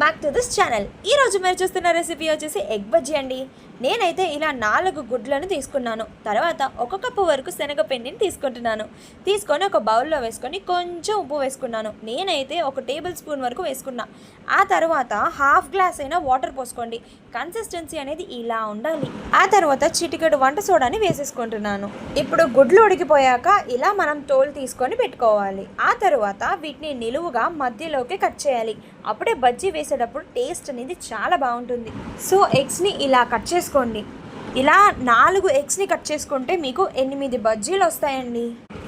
Back to this channel. ఈరోజు మీరు చూస్తున్న రెసిపీ వచ్చేసి ఎగ్ బజ్జీ అండి. నేనైతే ఇలా 4 గుడ్లను తీసుకున్నాను. తర్వాత 1 కప్పు వరకు శనగపిండిని తీసుకొని ఒక బౌల్లో వేసుకొని కొంచెం ఉప్పు వేసుకున్నాను. నేనైతే 1 టేబుల్ స్పూన్ వరకు వేసుకున్నా. ఆ తర్వాత హాఫ్ గ్లాస్ అయినా వాటర్ పోసుకోండి. కన్సిస్టెన్సీ అనేది ఇలా ఉండాలి. ఆ తర్వాత చిటికెడు వంట సోడాని వేసేసుకుంటున్నాను. ఇప్పుడు గుడ్లు ఉడికిపోయాక ఇలా మనం తోలు తీసుకొని పెట్టుకోవాలి. ఆ తర్వాత వీటిని నిలువుగా మధ్యలోకి కట్ చేయాలి. అప్పుడే బజ్జీ వేసేటప్పుడు టేస్ట్ అనేది చాలా బాగుంటుంది. సో ఎగ్స్ని ఇలా కట్ చేసుకోండి. ఇలా 4 ఎగ్స్ని కట్ చేసుకుంటే మీకు 8 బజ్జీలు వస్తాయండి.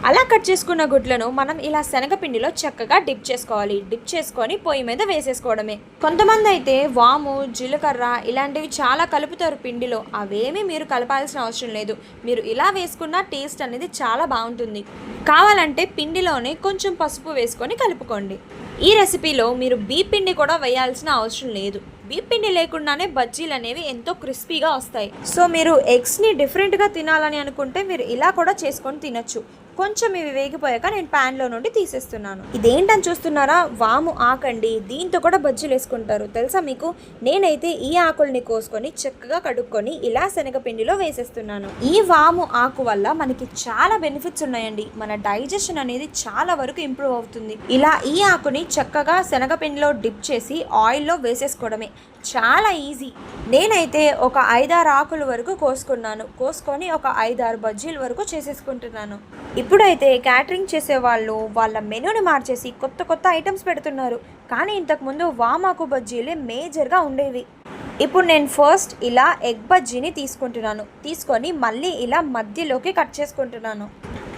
అలా కట్ చేసుకున్న గుడ్లను మనం ఇలా శనగపిండిలో చక్కగా డిప్ చేసుకోవాలి. డిప్ చేసుకొని పొయ్యి మీద వేసేసుకోవడమే. కొంతమంది అయితే వాము, జీలకర్ర ఇలాంటివి చాలా కలుపుతారు పిండిలో. అవేమీ మీరు కలపాల్సిన అవసరం లేదు. మీరు ఇలా వేసుకున్న టేస్ట్ అనేది చాలా బాగుంటుంది. కావాలంటే పిండిలోనే కొంచెం పసుపు వేసుకొని కలుపుకోండి. ఈ రెసిపీలో మీరు బీప్ పిండి కూడా వేయాల్సిన అవసరం లేదు. బీప్ పిండి లేకుండానే బజ్జీలు అనేవి ఎంతో క్రిస్పీగా వస్తాయి. సో మీరు ఎగ్స్ని డిఫరెంట్గా తినాలని అనుకుంటే మీరు ఇలా కూడా చేసుకొని తినొచ్చు. కొంచెం ఇవి వేగిపోయాక నేను ప్యాన్లో నుండి తీసేస్తున్నాను. ఇదేంటని చూస్తున్నారా? వాము ఆకండి. దీంతో కూడా బజ్జీలు వేసుకుంటారు తెలుసా మీకు? నేనైతే ఈ ఆకుల్ని కోసుకొని చక్కగా కడుక్కొని ఇలా శనగపిండిలో వేసేస్తున్నాను. ఈ వాము ఆకు వల్ల మనకి చాలా బెనిఫిట్స్ ఉన్నాయండి. మన డైజెషన్ అనేది చాలా వరకు ఇంప్రూవ్ అవుతుంది. ఇలా ఈ ఆకుని చక్కగా శనగపిండిలో డిప్ చేసి ఆయిల్లో వేసేసుకోవడమే. చాలా ఈజీ. నేనైతే ఒక 5-6 ఆకుల వరకు కోసుకొని ఒక 5-6 బజ్జీల వరకు చేసేసుకుంటున్నాను. ఇప్పుడైతే క్యాటరింగ్ చేసేవాళ్ళు వాళ్ళ మెనూని మార్చేసి కొత్త ఐటమ్స్ పెడుతున్నారు. కానీ ఇంతకుముందు వామాకు బజ్జీలే మేజర్గా ఉండేవి. ఇప్పుడు నేను ఫస్ట్ ఇలా ఎగ్ బజ్జీని తీసుకొని మళ్ళీ ఇలా మధ్యలోకి కట్ చేసుకుంటున్నాను.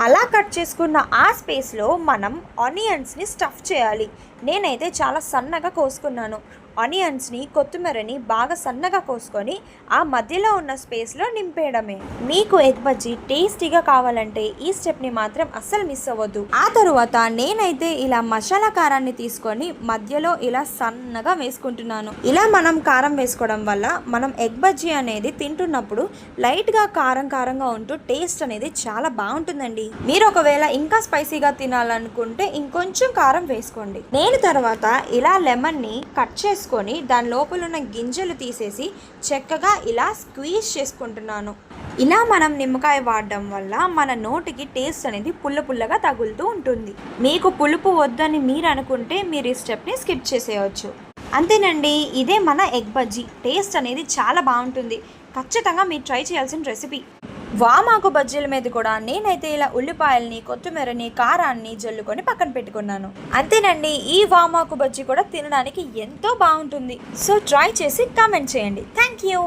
అలా కట్ చేసుకున్న ఆ స్పేస్లో మనం ఆనియన్స్ని స్టఫ్ చేయాలి. నేనైతే చాలా సన్నగా కోసుకున్నాను. ఆనియన్స్ని, కొత్తిమీరని బాగా సన్నగా కోసుకొని ఆ మధ్యలో ఉన్న స్పేస్లో నింపేయడమే. మీకు ఎగ్ బజ్జీ టేస్టీగా కావాలంటే ఈ స్టెప్ని మాత్రం అస్సలు మిస్ అవ్వద్దు. ఆ తరువాత నేనైతే ఇలా మసాలా కారాన్ని తీసుకొని మధ్యలో ఇలా సన్నగా వేసుకుంటున్నాను. ఇలా మనం కారం వేసుకోవడం వల్ల మనం ఎగ్ బజ్జీ అనేది తింటున్నప్పుడు లైట్గా కారంగా ఉంటూ టేస్ట్ అనేది చాలా బాగుంటుందండి. మీరు ఒకవేళ ఇంకా స్పైసీగా తినాలనుకుంటే ఇంకొంచెం కారం వేసుకోండి. నేను తర్వాత ఇలా లెమన్ని కట్ చేసుకొని దాని లోపల ఉన్న గింజలు తీసేసి చక్కగా ఇలా స్క్వీజ్ చేసుకుంటున్నాను. ఇలా మనం నిమ్మకాయ వాడడం వల్ల మన నోటికి టేస్ట్ అనేది పుల్లగా తగులుతూ ఉంటుంది. మీకు పులుపు వద్దని మీరు అనుకుంటే మీరు ఈ స్టెప్ని స్కిప్ చేసేయచ్చు. అంతేనండి, ఇదే మన ఎగ్ బజ్జీ. టేస్ట్ అనేది చాలా బాగుంటుంది. ఖచ్చితంగా మీరు ట్రై చేయాల్సిన రెసిపీ. వామాకు బజ్జీల మీద కూడా నేనైతే ఇలా ఉల్లిపాయల్ని, కొత్తిమీరని, కారాన్ని జల్లుకొని పక్కన పెట్టుకున్నాను. అంతేనండి, ఈ వామాకు బజ్జీ కూడా తినడానికి ఎంతో బాగుంటుంది. సో ట్రై చేసి కామెంట్ చేయండి. Thank you.